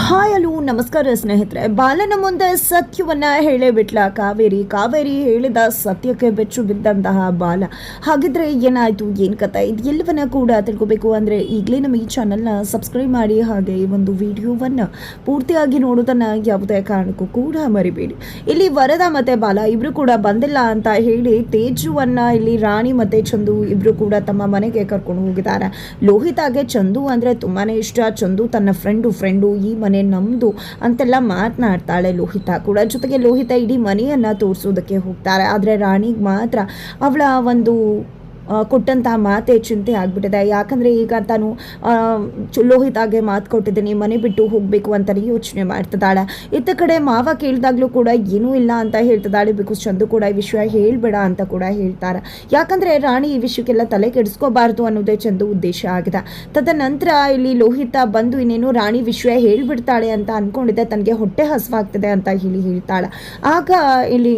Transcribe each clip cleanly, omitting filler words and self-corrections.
Hi hello ನಮಸ್ಕಾರ ಸ್ನೇಹಿತರೆ. ಬಾಲನ ಮುಂದೆ ಸತ್ಯವನ್ನ ಹೇಳೇ ಬಿಟ್ಲ ಕಾವೇರಿ ಹೇಳಿದ ಸತ್ಯಕ್ಕೆ ಬೆಚ್ಚು ಬಿದ್ದಂತಹ ಬಾಲ. ಹಾಗಿದ್ರೆ ಏನಾಯ್ತು, ಏನು ಕಥೆ, ಇದು ಎಲ್ಲವನ್ನ ಕೂಡ ತಿಳ್ಕೊಬೇಕು ಅಂದರೆ ಈಗಲೇ ನಮ್ಮ ಈ ಚಾನಲ್ನ ಸಬ್ಸ್ಕ್ರೈಬ್ ಮಾಡಿ, ಹಾಗೆ ಈ ಒಂದು ವಿಡಿಯೋವನ್ನು ಪೂರ್ತಿಯಾಗಿ ನೋಡೋದನ್ನು ಯಾವುದೇ ಕಾರಣಕ್ಕೂ ಕೂಡ ಮರಿಬೇಡಿ. ಇಲ್ಲಿ ವರದ ಮತ್ತು ಬಾಲ ಇಬ್ಬರು ಕೂಡ ಬಂದಿಲ್ಲ ಅಂತ ಹೇಳಿ ತೇಜುವನ್ನು ಇಲ್ಲಿ ರಾಣಿ ಮತ್ತು ಚಂದು ಇಬ್ಬರು ಕೂಡ ತಮ್ಮ ಮನೆಗೆ ಕರ್ಕೊಂಡು ಹೋಗಿದ್ದಾರೆ. ಲೋಹಿತಾಗೆ ಚಂದು ಅಂದರೆ ತುಂಬಾ ಇಷ್ಟ. ಚಂದು ತನ್ನ ಫ್ರೆಂಡು ಈ ಮನೆ ನಮ್ಮದು ಅಂತೆಲ್ಲ ಮಾತನಾಡ್ತಾಳೆ ಲೋಹಿತಾ ಕೂಡ. ಜೊತೆಗೆ ಲೋಹಿತಾ ಇಡೀ ಮನೆಯನ್ನು ತೋರಿಸೋದಕ್ಕೆ ಹೋಗ್ತಾರೆ. ಆದರೆ ರಾಣಿಗೆ ಮಾತ್ರ ಅವಳ ಒಂದು ಕೊಟ್ಟಂತಹ ಮಾತೇ ಚಿಂತೆ ಆಗಿಬಿಟ್ಟಿದೆ. ಯಾಕಂದರೆ ಈಗ ತಾನು ಲೋಹಿತಾಗೆ ಮಾತು ಕೊಟ್ಟಿದ್ದೀನಿ, ಮನೆ ಬಿಟ್ಟು ಹೋಗಬೇಕು ಅಂತಲೇ ಯೋಚನೆ ಮಾಡ್ತಿದ್ದಾಳೆ. ಇತ್ತ ಕಡೆ ಮಾವ ಕೇಳಿದಾಗಲೂ ಕೂಡ ಏನೂ ಇಲ್ಲ ಅಂತ ಹೇಳ್ತಿದ್ದಾಳೆ. ಬಿಕಾಸ್ ಚಂದು ಕೂಡ ಈ ವಿಷಯ ಹೇಳಬೇಡ ಅಂತ ಕೂಡ ಹೇಳ್ತಾರೆ. ಯಾಕಂದರೆ ರಾಣಿ ಈ ವಿಷಯಕ್ಕೆಲ್ಲ ತಲೆ ಕೆಡಿಸ್ಕೋಬಾರ್ದು ಅನ್ನೋದೇ ಚಂದು ಉದ್ದೇಶ ಆಗಿದೆ. ತದನಂತರ ಇಲ್ಲಿ ಲೋಹಿತಾ ಬಂದು ಇನ್ನೇನು ರಾಣಿ ವಿಷಯ ಹೇಳಿಬಿಡ್ತಾಳೆ ಅಂತ ಅಂದ್ಕೊಂಡಿದ್ದೆ, ತನಗೆ ಹೊಟ್ಟೆ ಹಸಿವಾಗ್ತದೆ ಅಂತ ಹೇಳ್ತಾಳೆ. ಆಗ ಇಲ್ಲಿ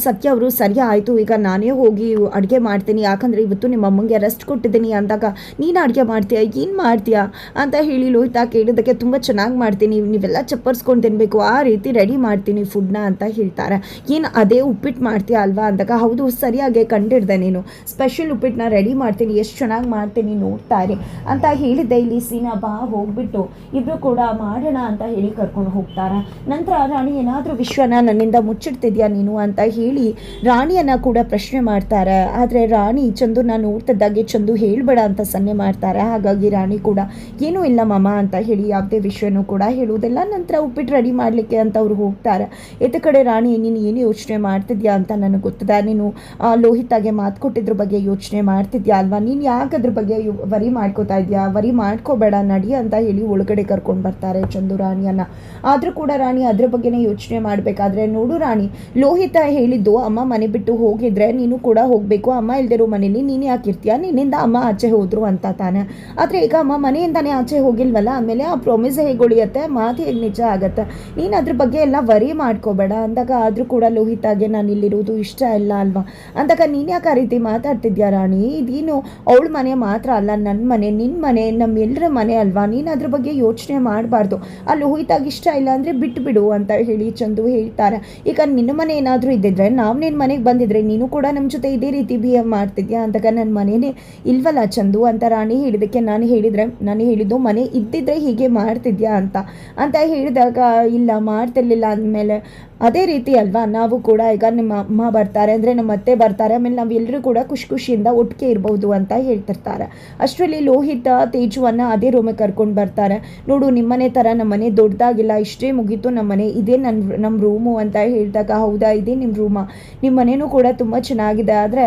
ಸತ್ಯ ಅವರು ಸರಿ ಆಯಿತು, ಈಗ ನಾನೇ ಹೋಗಿ ಅಡುಗೆ ಮಾಡ್ತೀನಿ, ಯಾಕಂದರೆ ಇವತ್ತು ನಿಮ್ಮ ಅಮ್ಮಂಗೆ ರೆಸ್ಟ್ ಕೊಟ್ಟಿದ್ದೀನಿ ಅಂದಾಗ ನೀನು ಅಡುಗೆ ಮಾಡ್ತೀಯಾ, ಏನು ಮಾಡ್ತೀಯಾ ಅಂತ ಹೇಳಿ ಲೋಹಿತಾ ಕೇಳಿದ್ದಕ್ಕೆ ತುಂಬ ಚೆನ್ನಾಗಿ ಮಾಡ್ತೀನಿ, ನೀವೆಲ್ಲ ಚಪ್ಪರ್ಸ್ಕೊಂಡು ತಿನ್ನಬೇಕು, ಆ ರೀತಿ ರೆಡಿ ಮಾಡ್ತೀನಿ ಫುಡ್ನ ಅಂತ ಹೇಳ್ತಾರೆ. ಏನು ಅದೇ ಉಪ್ಪಿಟ್ಟು ಮಾಡ್ತೀಯಾ ಅಲ್ವಾ ಅಂದಾಗ ಹೌದು ಸರಿಯಾಗಿ ಕಂಡಿಡ್ದೆ, ನೀನು ಸ್ಪೆಷಲ್ ಉಪ್ಪಿಟ್ಟನ್ನ ರೆಡಿ ಮಾಡ್ತೀನಿ, ಎಷ್ಟು ಚೆನ್ನಾಗಿ ಮಾಡ್ತೀನಿ ನೋಡ್ತಾ ಇರಿ ಅಂತ ಹೇಳಿದ್ದೆ. ಇಲ್ಲಿ ಸೀನಾ ಬಾ ಹೋಗ್ಬಿಟ್ಟು ಇಬ್ಬರು ಕೂಡ ಮಾಡೋಣ ಅಂತ ಹೇಳಿ ಕರ್ಕೊಂಡು ಹೋಗ್ತಾರೆ. ನಂತರ ರಾಣಿ ಏನಾದರೂ ವಿಷಯನ ನನ್ನಿಂದ ಮುಚ್ಚಿಡ್ತಿದ್ಯಾ ನೀನು ಅಂತ ಹೇಳಿ ರಾಣಿಯನ್ನು ಕೂಡ ಪ್ರಶ್ನೆ ಮಾಡ್ತಾರೆ. ಆದರೆ ರಾಣಿ ಚಂದುನ ನೋಡ್ತಿದ್ದಾಗೆ ಚಂದು ಹೇಳಬೇಡ ಅಂತ ಸನ್ನೆ ಮಾಡ್ತಾರೆ. ಹಾಗಾಗಿ ರಾಣಿ ಕೂಡ ಏನೂ ಇಲ್ಲ ಮಾಮ ಅಂತ ಹೇಳಿ ಯಾವುದೇ ವಿಷಯನೂ ಕೂಡ ಹೇಳುವುದಿಲ್ಲ. ನಂತರ ಉಪ್ಪಿಟ್ಟು ರೆಡಿ ಮಾಡಲಿಕ್ಕೆ ಅಂತ ಅವ್ರು ಹೋಗ್ತಾರೆ. ಇತ್ತ ಕಡೆ ರಾಣಿ ನೀನು ಏನು ಯೋಚನೆ ಮಾಡ್ತಿದ್ಯಾ ಅಂತ ನನಗೆ ಗೊತ್ತಿದೆ, ನೀನು ಲೋಹಿತಾಗೆ ಮಾತು ಕೊಟ್ಟಿದ್ರ ಬಗ್ಗೆ ಯೋಚನೆ ಮಾಡ್ತಿದ್ಯಾ ಅಲ್ವಾ, ನೀನು ಯಾಕೆ ಅದ್ರ ಬಗ್ಗೆ ವರಿ ಮಾಡ್ಕೋತಾ ಇದೆಯಾ, ವರಿ ಮಾಡ್ಕೋಬೇಡ ನಡಿ ಅಂತ ಹೇಳಿ ಒಳಗಡೆ ಕರ್ಕೊಂಡು ಬರ್ತಾರೆ ಚಂದು ರಾಣಿಯನ್ನು. ಆದರೂ ಕೂಡ ರಾಣಿ ಅದ್ರ ಬಗ್ಗೆನೇ ಯೋಚನೆ ಮಾಡಬೇಕಾದ್ರೆ, ನೋಡು ರಾಣಿ, ಲೋಹಿತ ಹೇಳಿದ್ದು ಅಮ್ಮ ಮನೆ ಬಿಟ್ಟು ಹೋಗಿದ್ರೆ ನೀನು ಕೂಡ ಹೋಗಬೇಕು, ಅಮ್ಮ ಇಲ್ದಿರೋ ಮನೇಲಿ ನೀನು ಯಾಕಿರ್ತೀಯ, ನಿನ್ನಿಂದ ಅಮ್ಮ ಆಚೆ ಹೋದ್ರು ಅಂತ ತಾನೆ. ಆದರೆ ಈಗ ಅಮ್ಮ ಮನೆಯಿಂದಾನೇ ಆಚೆ ಹೋಗಿಲ್ವಲ್ಲ, ಆಮೇಲೆ ಆ ಪ್ರಾಮಿಸ್ ಹೇಗೆ ಉಳಿಯುತ್ತೆ, ಮಾತು ಹೇಗೆ ನಿಜ ಆಗತ್ತೆ, ನೀನು ಅದ್ರ ಬಗ್ಗೆ ಎಲ್ಲ ವರಿ ಮಾಡ್ಕೋಬೇಡ ಅಂದಾಗ. ಆದರೂ ಕೂಡ ಲೋಹಿತಾಗೆ ನಾನು ಇಲ್ಲಿರೋದು ಇಷ್ಟ ಇಲ್ಲ ಅಲ್ವಾ ಅಂದಾಗ ನೀನು ಯಾಕೆ ಆ ರೀತಿ ಮಾತಾಡ್ತಿದ್ಯಾ ರಾಣಿ, ಇದೇನು ಅವಳ ಮನೆ ಮಾತ್ರ ಅಲ್ಲ, ನನ್ನ ಮನೆ, ನಿನ್ನ ಮನೆ, ನಮ್ಮೆಲ್ಲರ ಮನೆ ಅಲ್ವಾ, ನೀನು ಅದ್ರ ಬಗ್ಗೆ ಯೋಚನೆ ಮಾಡಬಾರ್ದು, ಆ ಲೋಹಿತಾಗ ಇಷ್ಟ ಇಲ್ಲ ಅಂದರೆ ಬಿಟ್ಟುಬಿಡು ಅಂತ ಹೇಳಿ ಚಂದು ಹೇಳ್ತಾರೆ. ಈಗ ನಿನ್ನ ಮನೆ ಏನಾದರೂ ಇದ್ದಿದ್ರೆ, ನಾವು ನಿನ್ನ ಮನೆಗೆ ಬಂದಿದ್ರೆ ನೀನು ಕೂಡ ನಮ್ಮ ಜೊತೆ ಇದೇ ರೀತಿ ಬಿಹೇವ್ ಮಾಡ್ತಿದ್ಯಾ ಅಂದಾಗ ನನ್ನ ಮನೆಯೇ ಇಲ್ವಲ್ಲ ಚಂದು ಅಂತ ರಾಣಿ ಹೇಳಿದ್ದಕ್ಕೆ ನಾನು ಹೇಳಿದ್ದು ಮನೆ ಇದ್ದಿದ್ರೆ ಹೀಗೆ ಮಾಡ್ತಿದ್ಯಾ ಅಂತ ಹೇಳಿದಾಗ ಇಲ್ಲ ಮಾಡ್ತಿರ್ಲಿಲ್ಲ ಅಂದಮೇಲೆ ಅದೇ ರೀತಿ ಅಲ್ವಾ ನಾವು ಕೂಡ, ಈಗ ನಿಮ್ಮ ಅಮ್ಮ ಬರ್ತಾರೆ ಅಂದರೆ ನಮ್ಮ ಅತ್ತೆ ಬರ್ತಾರೆ, ಆಮೇಲೆ ನಾವೆಲ್ಲರೂ ಕೂಡ ಖುಷಿಯಿಂದ ಒಟ್ಟಿಗೆ ಇರ್ಬೋದು ಅಂತ ಹೇಳ್ತಿರ್ತಾರೆ. ಅಷ್ಟರಲ್ಲಿ ಲೋಹಿತ ತೇಜುವನ್ನು ಅದೇ ರೂಮಿಗೆ ಕರ್ಕೊಂಡು ಬರ್ತಾರೆ. ನೋಡು ನಿಮ್ಮನೆ ಥರ ನಮ್ಮನೆ ದೊಡ್ಡದಾಗಿಲ್ಲ, ಇಷ್ಟೇ ಮುಗೀತು ನಮ್ಮನೆ, ಇದೇ ನಮ್ಮ ರೂಮು ಅಂತ ಹೇಳಿದಾಗ ಹೌದಾ ಇದೇ ನಿಮ್ಮ ರೂಮಾ, ನಿಮ್ಮ ಮನೆಯೂ ಕೂಡ ತುಂಬ ಚೆನ್ನಾಗಿದೆ, ಆದರೆ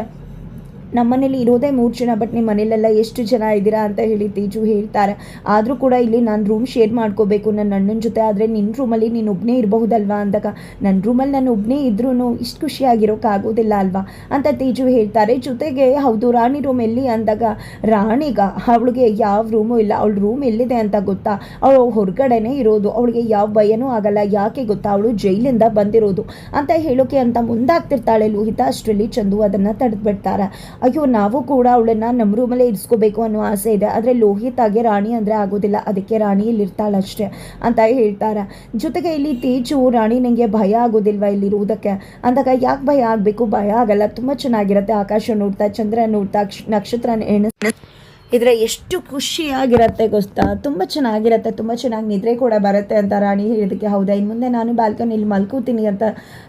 ನಮ್ಮ ಮನೇಲಿ ಇರೋದೇ 3 ಜನ, ಬಟ್ ನಿಮ್ಮ ಮನೇಲೆಲ್ಲ ಎಷ್ಟು ಜನ ಇದ್ದೀರಾ ಅಂತ ಹೇಳಿ ತೇಜು ಹೇಳ್ತಾರೆ. ಆದರೂ ಕೂಡ ಇಲ್ಲಿ ನಾನು ರೂಮ್ ಶೇರ್ ಮಾಡ್ಕೋಬೇಕು ನನ್ನ ಅಣ್ಣನ ಜೊತೆ, ಆದರೆ ನಿನ್ನ ರೂಮಲ್ಲಿ ನೀನು ಒಬ್ಬನೇ ಇರಬಹುದಲ್ವಾ ಅಂದಾಗ ನನ್ನ ರೂಮಲ್ಲಿ ನಾನು ಒಬ್ಬನೇ ಇದ್ರೂ ಇಷ್ಟು ಖುಷಿಯಾಗಿರೋಕ್ಕಾಗೋದಿಲ್ಲ ಅಲ್ವಾ ಅಂತ ತೇಜು ಹೇಳ್ತಾರೆ. ಜೊತೆಗೆ ಹೌದು ರಾಣಿ ರೂಮ್ ಎಲ್ಲಿ ಅಂದಾಗ ರಾಣಿಗ ಅವಳಿಗೆ ಯಾವ ರೂಮು ಇಲ್ಲ, ಅವಳ ರೂಮ್ ಎಲ್ಲಿದೆ ಅಂತ ಗೊತ್ತಾ, ಅವಳು ಹೊರಗಡೆನೇ ಇರೋದು, ಅವಳಿಗೆ ಯಾವ ಭಯನೂ ಆಗಲ್ಲ, ಯಾಕೆ ಗೊತ್ತಾ ಅವಳು ಜೈಲಿಂದ ಬಂದಿರೋದು ಅಂತ ಹೇಳೋಕೆ ಅಂತ ಮುಂದಾಗ್ತಿರ್ತಾಳೆ ಲೋಹಿತ. ಅಷ್ಟರಲ್ಲಿ ಚಂದು ಅದನ್ನು ತಡೆದ್ಬಿಡ್ತಾರೆ. ಅಯ್ಯೋ ನಾವು ಕೂಡ ಅವಳನ್ನು ನಮ್ಮ ರೂಮಲ್ಲೇ ಇರಿಸ್ಕೋಬೇಕು ಅನ್ನೋ ಆಸೆ ಇದೆ, ಆದರೆ ಲೋಹಿತಾಗೆ ರಾಣಿ ಅಂದರೆ ಆಗೋದಿಲ್ಲ, ಅದಕ್ಕೆ ರಾಣಿ ಇಲ್ಲಿರ್ತಾಳಷ್ಟೇ ಅಂತ ಹೇಳ್ತಾರೆ. ಜೊತೆಗೆ ಇಲ್ಲಿ ತೇಜು ರಾಣಿ ನನಗೆ ಭಯ ಆಗೋದಿಲ್ವಾ ಇಲ್ಲಿರುವುದಕ್ಕೆ ಅಂದಾಗ ಯಾಕೆ ಭಯ ಆಗಬೇಕು, ಭಯ ಆಗಲ್ಲ, ತುಂಬ ಚೆನ್ನಾಗಿರುತ್ತೆ, ಆಕಾಶ ನೋಡ್ತಾ ಚಂದ್ರ ನೋಡ್ತಾ ನಕ್ಷತ್ರ ಇದ್ರೆ ಎಷ್ಟು ಖುಷಿಯಾಗಿರುತ್ತೆ ಗೊತ್ತಾ, ತುಂಬ ಚೆನ್ನಾಗಿರುತ್ತೆ, ತುಂಬ ಚೆನ್ನಾಗಿ ನಿದ್ರೆ ಕೂಡ ಬರುತ್ತೆ ಅಂತ ರಾಣಿ ಹೇಳಿದಕ್ಕೆ ಹೌದಾ ಇನ್ನು ಮುಂದೆ ನಾನು ಬಾಲ್ಕನಿಲಿ ಮಲ್ಕೋತೀನಿ ಅಂತ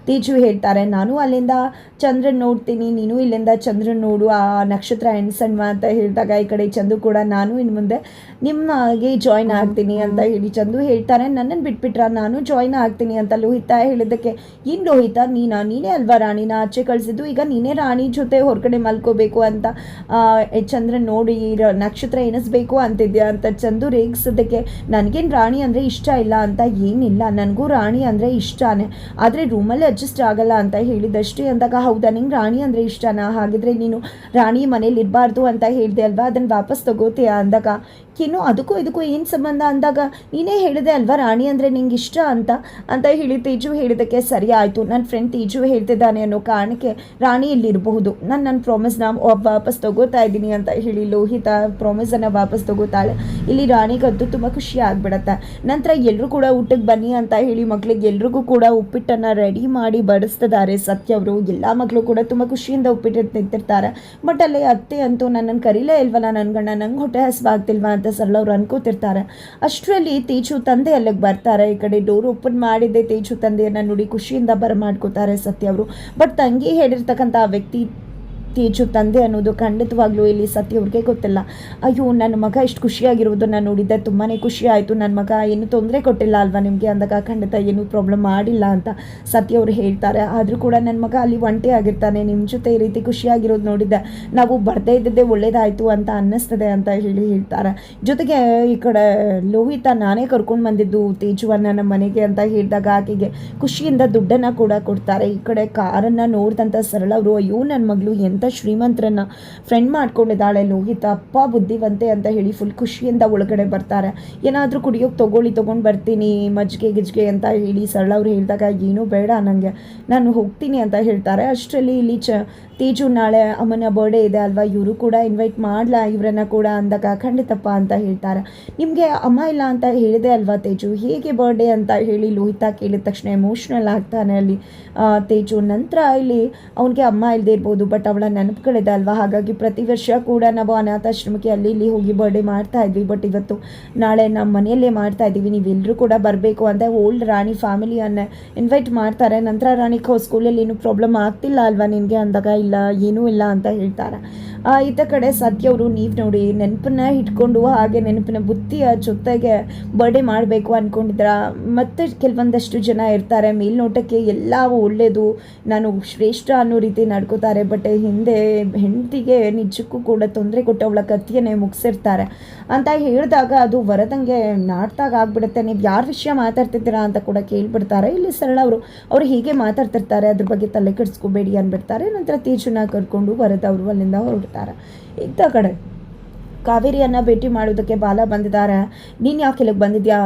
ತೇಜು ಹೇಳ್ತಾರೆ. ನಾನು ಅಲ್ಲಿಂದ ಚಂದ್ರನ್ ನೋಡ್ತೀನಿ, ನೀನು ಇಲ್ಲಿಂದ ಚಂದ್ರನ್ ನೋಡು, ಆ ನಕ್ಷತ್ರ ಎಣ್ಸಣ್ವ ಅಂತ ಹೇಳಿದಾಗ ಈ ಕಡೆ ಚಂದು ಕೂಡ ನಾನು ಇನ್ನು ಮುಂದೆ ನಿಮಗೆ ಜಾಯ್ನ್ ಆಗ್ತೀನಿ ಅಂತ ಹೇಳಿ ಚಂದು ಹೇಳ್ತಾರೆ. ನನ್ನನ್ನು ಬಿಟ್ಬಿಟ್ರ ನಾನು ಜಾಯ್ನ್ ಆಗ್ತೀನಿ ಅಂತ ಲೋಹಿತ ಹೇಳಿದ್ದಕ್ಕೆ ಏನು ಲೋಹಿತ ನೀನೇ ಅಲ್ವಾ ರಾಣಿನ ಆಚೆ ಕಳಿಸಿದ್ದು, ಈಗ ನೀನೇ ರಾಣಿ ಜೊತೆ ಹೊರಗಡೆ ಮಲ್ಕೋಬೇಕು ಅಂತ ಚಂದ್ರನ್ ನೋಡಿ ನಕ್ಷತ್ರ ಎಣಿಸ್ಬೇಕು ಅಂತಿದ್ಯಾ ಅಂತ ಚಂದು ರೇಗಿಸೋದಕ್ಕೆ ನನಗೇನು ರಾಣಿ ಅಂದರೆ ಇಷ್ಟ ಇಲ್ಲ ಅಂತ ಏನಿಲ್ಲ, ನನಗೂ ರಾಣಿ ಅಂದರೆ ಇಷ್ಟನೇ, ಆದರೆ ರೂಮಲ್ಲಿ ಅಡ್ಜಸ್ಟ್ ಆಗಲ್ಲ ಅಂತ ಹೇಳಿದಷ್ಟೇ ಅಂದಾಗ ಹೌದಾ ನಿಂಗೆ ರಾಣಿ ಅಂದರೆ ಇಷ್ಟನಾ, ಹಾಗಿದ್ರೆ ನೀನು ರಾಣಿ ಮನೇಲಿ ಇರಬಾರ್ದು ಅಂತ ಹೇಳಿದೆ ಅಲ್ವಾ, ಅದನ್ನು ವಾಪಸ್ ತಗೋತೀಯಾ ಅಂದಾಗ ಏನೋ ಅದಕ್ಕೂ ಇದಕ್ಕೂ ಏನು ಸಂಬಂಧ ಅಂದಾಗ ನೀನೇ ಹೇಳಿದೆ ಅಲ್ವಾ ರಾಣಿ ಅಂದರೆ ನಿಂಗೆ ಇಷ್ಟ ಅಂತ ಹೇಳಿ ತೇಜು ಹೇಳಿದ್ದಕ್ಕೆ ಸರಿ ಆಯಿತು, ನನ್ನ ಫ್ರೆಂಡ್ ತೇಜು ಹೇಳ್ತಿದ್ದಾನೆ ಅನ್ನೋ ಕಾರಣಕ್ಕೆ ರಾಣಿ ಇಲ್ಲಿರಬಹುದು, ನನ್ನ ಪ್ರಾಮಿಸ್ನ ವಾಪಸ್ ತಗೋತಾ ಇದ್ದೀನಿ ಅಂತ ಹೇಳಿ ಲೋಹಿತ ಪ್ರಾಮಿಸನ್ನು ವಾಪಸ್ ತಗೋತಾಳೆ. ಇಲ್ಲಿ ರಾಣಿಗಂತೂ ತುಂಬ ಖುಷಿ ಆಗಿಬಿಡತ್ತೆ. ನಂತರ ಎಲ್ಲರೂ ಕೂಡ ಊಟಕ್ಕೆ ಬನ್ನಿ ಅಂತ ಹೇಳಿ ಮಕ್ಕಳಿಗೆ ಎಲ್ರಿಗೂ ಕೂಡ ಉಪ್ಪಿಟ್ಟನ್ನು ರೆಡಿ ಮಾಡಿ ಬಡಿಸ್ತಿದ್ದಾರೆ ಸತ್ಯ ಅವರು. ಎಲ್ಲ ಮಕ್ಕಳು ಕೂಡ ತುಂಬ ಖುಷಿಯಿಂದ ಉಪ್ಪಿಟ್ಟು ತಿಂತಿರ್ತಾರೆ. ಬಟ್ ಅಲ್ಲಿ ಅತ್ತೆ ಅಂತೂ ನನ್ನನ್ನು ಕರೀಲೇ ಇಲ್ವಲ್ಲ ನನ್ನ ಗಂಡ, ನಂಗೆ ಹೊಟ್ಟೆ ಹಸಿವಾಗ್ತಿಲ್ವಾ ಅಂತ ಸರಳ ಅವ್ರು ಅನ್ಕೋತಿರ್ತಾರೆ. ಅಷ್ಟರಲ್ಲಿ ತೇಜು ತಂದೆ ಅಲ್ಲಿಗೆ ಬರ್ತಾರೆ. ಈ ಕಡೆ ಡೋರ್ ಓಪನ್ ಮಾಡಿದ್ದೆ ತೇಜು ತಂದೆಯನ್ನು ನೋಡಿ ಖುಷಿಯಿಂದ ಬರಮಾಡ್ಕೋತಾರೆ ಸತ್ಯ ಅವರು. ಬಟ್ ತಂಗಿ ಹೇಳಿರ್ತಕ್ಕಂಥ ಆ ವ್ಯಕ್ತಿ ತೇಜು ತಂದೆ ಅನ್ನೋದು ಖಂಡಿತವಾಗ್ಲೂ ಇಲ್ಲಿ ಸತ್ಯ ಅವ್ರಿಗೆ ಗೊತ್ತಿಲ್ಲ. ಅಯ್ಯೋ ನನ್ನ ಮಗ ಇಷ್ಟು ಖುಷಿಯಾಗಿರೋದನ್ನು ನೋಡಿದ್ದೆ, ತುಂಬಾ ಖುಷಿ ಆಯಿತು, ನನ್ನ ಮಗ ಏನು ತೊಂದರೆ ಕೊಟ್ಟಿಲ್ಲ ಅಲ್ವಾ ನಿಮಗೆ ಅಂದಾಗ ಖಂಡಿತ ಏನೂ ಪ್ರಾಬ್ಲಮ್ ಮಾಡಿಲ್ಲ ಅಂತ ಸತ್ಯ ಅವರು ಹೇಳ್ತಾರೆ. ಆದರೂ ಕೂಡ ನನ್ನ ಮಗ ಅಲ್ಲಿ ಒಂಟಿ ಆಗಿರ್ತಾನೆ, ನಿಮ್ಮ ಜೊತೆ ಈ ರೀತಿ ಖುಷಿಯಾಗಿರೋದು ನೋಡಿದ್ದೆ, ನಾವು ಬರ್ದೇ ಇದ್ದಿದ್ದೇ ಒಳ್ಳೇದಾಯಿತು ಅಂತ ಅನ್ನಿಸ್ತದೆ ಅಂತ ಹೇಳ್ತಾರೆ. ಜೊತೆಗೆ ಈ ಕಡೆ ಲೋಹಿತ ನಾನೇ ಕರ್ಕೊಂಡು ಬಂದಿದ್ದು ತೇಜುವನ್ನು ನಮ್ಮ ಮನೆಗೆ ಅಂತ ಹೇಳಿದಾಗ ಆಕೆಗೆ ಖುಷಿಯಿಂದ ದುಡ್ಡನ್ನು ಕೂಡ ಕೊಡ್ತಾರೆ. ಈ ಕಡೆ ಕಾರನ್ನು ನೋಡಿದಂಥ ಸರಳ ಅವರು ಅಯ್ಯೋ ನನ್ನ ಮಗಳು ಎಂಥ ಶ್ರೀಮಂತರನ್ನ ಫ್ರೆಂಡ್ ಮಾಡ್ಕೊಂಡಿದ್ದಾಳೆ ಲೋಹಿತ, ಅಪ್ಪ ಬುದ್ಧಿವಂತೆ ಅಂತ ಹೇಳಿ ಫುಲ್ ಖುಷಿಯಿಂದ ಒಳಗಡೆ ಬರ್ತಾರೆ. ಏನಾದರೂ ಕುಡಿಯೋಕೆ ತೊಗೊಂಡು ಬರ್ತೀನಿ ಮಜ್ಜಿಗೆ ಗಿಜ್ಗೆ ಅಂತ ಹೇಳಿ ಸರಳ ಅವ್ರು ಹೇಳಿದಾಗ ಏನೂ ಬೇಡ ನನಗೆ, ನಾನು ಹೋಗ್ತೀನಿ ಅಂತ ಹೇಳ್ತಾರೆ. ಅಷ್ಟರಲ್ಲಿ ಇಲ್ಲಿ ತೇಜು ನಾಳೆ ಅಮ್ಮನ ಬರ್ಡೇ ಇದೆ ಅಲ್ವಾ, ಇವರು ಕೂಡ ಇನ್ವೈಟ್ ಮಾಡಲಾ ಇವರನ್ನು ಕೂಡ ಅಂದಾಗ ಖಂಡಿತಪ್ಪ ಅಂತ ಹೇಳ್ತಾರೆ. ನಿಮಗೆ ಅಮ್ಮ ಇಲ್ಲ ಅಂತ ಹೇಳಿದೆ ಅಲ್ವಾ ತೇಜು, ಹೇಗೆ ಬರ್ಡೇ ಅಂತ ಹೇಳಿ ಲೋಹಿತ ಕೇಳಿದ ತಕ್ಷಣ ಎಮೋಷ್ನಲ್ ಆಗ್ತಾನೆ ಅಲ್ಲಿ ತೇಜು. ನಂತರ ಇಲ್ಲಿ ಅವನಿಗೆ ಅಮ್ಮ ಇಲ್ಲದೆ ಇರ್ಬೋದು, ಬಟ್ ಅವಳ ನೆನಪುಗಳಿದೆ ಅಲ್ವಾ, ಹಾಗಾಗಿ ಪ್ರತಿ ವರ್ಷ ಕೂಡ ನಾವು ಅನಾಥಾಶ್ರಮಕ್ಕೆ ಅಲ್ಲಿ ಇಲ್ಲಿ ಹೋಗಿ ಬರ್ಡೇ ಮಾಡ್ತಾ ಇದ್ವಿ. ಬಟ್ ಇವತ್ತು ನಾಳೆ ನಮ್ಮ ಮನೆಯಲ್ಲೇ ಮಾಡ್ತಾ ಇದ್ದೀವಿ, ನೀವೆಲ್ಲರೂ ಕೂಡ ಬರಬೇಕು ಅಂತ ಓಲ್ಡ್ ರಾಣಿ ಫ್ಯಾಮಿಲಿಯನ್ನೇ ಇನ್ವೈಟ್ ಮಾಡ್ತಾರೆ. ನಂತರ ರಾಣಿ ಸ್ಕೂಲಲ್ಲಿ ಏನೂ ಪ್ರಾಬ್ಲಮ್ ಆಗ್ತಿಲ್ಲ ಅಲ್ವಾ ನಿನಗೆ ಅಂದಾಗ ಇಲ್ಲ ಏನೂ ಇಲ್ಲ ಅಂತ ಹೇಳ್ತಾರೆ. ಇತ್ತ ಕಡೆ ಸತ್ಯ ಅವರು ನೀವು ನೋಡಿ ನೆನಪನ್ನ ಇಟ್ಕೊಂಡು ಹಾಗೆ ನೆನಪಿನ ಬುತ್ತಿಯ ಜೊತೆಗೆ ಬರ್ಡೇ ಮಾಡಬೇಕು ಅಂದ್ಕೊಂಡಿದ್ರ. ಮತ್ತು ಕೆಲವೊಂದಷ್ಟು ಜನ ಇರ್ತಾರೆ ಮೇಲ್ನೋಟಕ್ಕೆ ಎಲ್ಲ ಒಳ್ಳೆಯದು ನಾನು ಶ್ರೇಷ್ಠ ಅನ್ನೋ ರೀತಿ ನಡ್ಕೋತಾರೆ, ಬಟ್ ಹಿಂದೆ ಹೆಂಡತಿಗೆ ನಿಜಕ್ಕೂ ಕೂಡ ತೊಂದರೆ ಕೊಟ್ಟು ಅವಳ ಕತ್ತಿಯನ್ನೇ ಮುಗಿಸಿರ್ತಾರೆ ಅಂತ ಹೇಳಿದಾಗ ಅದು ವರದಂಗೆ ನಾಟ್ದಾಗ ಆಗ್ಬಿಡುತ್ತೆ. ನೀವು ಯಾರ ವಿಷಯ ಮಾತಾಡ್ತಿದ್ದೀರಾ ಅಂತ ಕೂಡ ಕೇಳ್ಬಿಡ್ತಾರೆ. ಇಲ್ಲಿ ಸರಳ ಅವರು ಹೀಗೆ ಮಾತಾಡ್ತಿರ್ತಾರೆ, ಅದ್ರ ಬಗ್ಗೆ ತಲೆ ಕೆಡಿಸ್ಕೋಬೇಡಿ ಅಂದ್ಬಿಡ್ತಾರೆ. ನಂತರ ತೇಜುನ ಕರ್ಕೊಂಡು ವರದ ಅವರು ಅಲ್ಲಿಂದ ಹೊರಡ್ತಾರೆ. ಇತ್ತ ಕಡೆ ಕಾವೇರಿಯನ್ನು ಭೇಟಿ ಮಾಡೋದಕ್ಕೆ ಬಾಲ ಬಂದಿದ್ದಾರೆ. ನೀನು ಯಾಕೆ ಇಲ್ಲಿಗೆ ಬಂದಿದ್ಯಾ,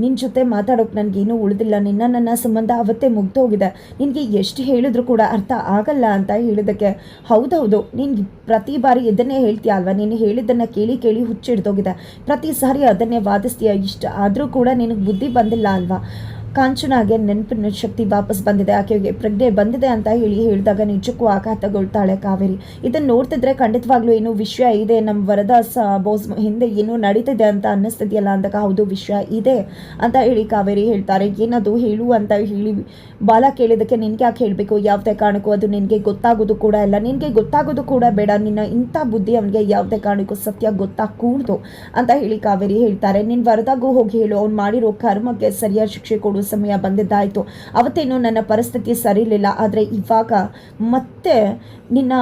ನಿನ್ನ ಜೊತೆ ಮಾತಾಡೋಕೆ ನನಗೇನೂ ಉಳಿದಿಲ್ಲ, ನನ್ನ ಸಂಬಂಧ ಅವತ್ತೇ ಮುಗ್ದೋಗಿದೆ, ನಿನಗೆ ಎಷ್ಟು ಹೇಳಿದ್ರು ಕೂಡ ಅರ್ಥ ಆಗಲ್ಲ ಅಂತ ಹೇಳಿದ್ದಕ್ಕೆ ಹೌದೌದು ನೀನು ಪ್ರತಿ ಬಾರಿ ಇದನ್ನೇ ಹೇಳ್ತೀಯ ಅಲ್ವಾ, ನೀನು ಹೇಳಿದ್ದನ್ನು ಕೇಳಿ ಹುಚ್ಚಿಡ್ದೋಗಿದೆ, ಪ್ರತಿ ಸಾರಿ ಅದನ್ನೇ ವಾದಿಸ್ತೀಯ, ಇಷ್ಟ ಆದರೂ ಕೂಡ ನಿನಗೆ ಬುದ್ಧಿ ಬಂದಿಲ್ಲ ಅಲ್ವಾ. ಕಾಂಚನಾಗೆ ನೆನಪಿನ ಶಕ್ತಿ ವಾಪಸ್ ಬಂದಿದೆ, ಆಕೆಗೆ ಪ್ರಜ್ಞೆ ಬಂದಿದೆ ಅಂತ ಹೇಳಿದಾಗ ನಿಜಕ್ಕೂ ಆಘಾತಗೊಳ್ತಾಳೆ ಕಾವೇರಿ. ಇದನ್ನು ನೋಡ್ತಿದ್ರೆ ಖಂಡಿತವಾಗ್ಲೂ ಏನೋ ವಿಷಯ ಇದೆ, ನಮ್ಮ ವರದ ಬೋಸ್ ಹಿಂದೆ ಏನೋ ನಡೀತಿದೆ ಅಂತ ಅನ್ನಿಸ್ತಿದೆಯಲ್ಲ ಅಂದಾಗ ಹೌದು ವಿಷಯ ಇದೆ ಅಂತ ಹೇಳಿ ಕಾವೇರಿ ಹೇಳ್ತಾರೆ. ಏನದು ಹೇಳು ಅಂತ ಹೇಳಿ ಬಾಲ ಕೇಳಿದಕ್ಕೆ ನಿನಗೆ ಯಾಕೆ ಹೇಳಬೇಕು, ಯಾವುದೇ ಕಾರಣಕ್ಕೂ ಅದು ನಿನಗೆ ಗೊತ್ತಾಗೋದು ಕೂಡ ಇಲ್ಲ, ನಿನಗೆ ಗೊತ್ತಾಗೋದು ಕೂಡ ಬೇಡ, ನಿನ್ನ ಇಂಥ ಬುದ್ಧಿ ಅವನಿಗೆ ಯಾವುದೇ ಕಾರಣಕ್ಕೂ ಸತ್ಯ ಗೊತ್ತಾಗಕೂಡ್ದು ಅಂತ ಹೇಳಿ ಕಾವೇರಿ ಹೇಳ್ತಾರೆ. ನಿನ್ನ ವರದಾಗೂ ಹೋಗಿ ಹೇಳು, ಅವ್ನು ಮಾಡಿರೋ ಕರ್ಮಕ್ಕೆ ಸರಿಯಾದ ಶಿಕ್ಷೆ ಕೊಡು, ಸಮಯ ಬಂದಿದ್ದಾಯಿತು, ಅವತ್ತೇನು ನನ್ನ ಪರಿಸ್ಥಿತಿ ಸರಿಯಿರಲಿಲ್ಲ, ಆದರೆ ಇವಾಗ ಮತ್ತೆ ನಿನ್ನ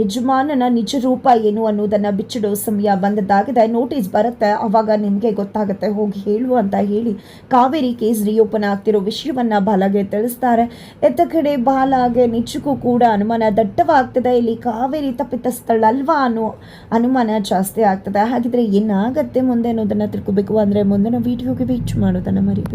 ಯಜಮಾನನ ನಿಜ ರೂಪ ಏನು ಅನ್ನೋದನ್ನು ಬಿಚ್ಚಿಡೋ ಸಮಯ ಬಂದದ್ದಾಗಿದೆ, ನೋಟಿಸ್ ಬರುತ್ತೆ, ಅವಾಗ ನಿಮಗೆ ಗೊತ್ತಾಗುತ್ತೆ, ಹೋಗಿ ಹೇಳು ಅಂತ ಹೇಳಿ ಕಾವೇರಿ ಕೇಸ್ ರಿಓಪನ್ ಆಗ್ತಿರೋ ವಿಷಯವನ್ನು ಬಾಲಾಗೆ ತಿಳಿಸ್ತಾರೆ. ಎತ್ತ ಕಡೆ ಬಾಲಾಗೆ ನಿಜಕ್ಕೂ ಕೂಡ ಅನುಮಾನ ದಟ್ಟವಾಗ್ತದೆ, ಇಲ್ಲಿ ಕಾವೇರಿ ತಪ್ಪಿತಸ್ಥಳಲ್ವಾ ಅನ್ನೋ ಅನುಮಾನ ಜಾಸ್ತಿ ಆಗ್ತದೆ. ಹಾಗಿದ್ರೆ ಏನಾಗತ್ತೆ ಮುಂದೆ ಅನ್ನೋದನ್ನು ತಿಳ್ಕೋಬೇಕು ಅಂದರೆ ಮುಂದಿನ ವಿಡಿಯೋಗೆ ವೇಟ್ ಮಾಡೋದನ್ನು ಮರಿಬೇಕು.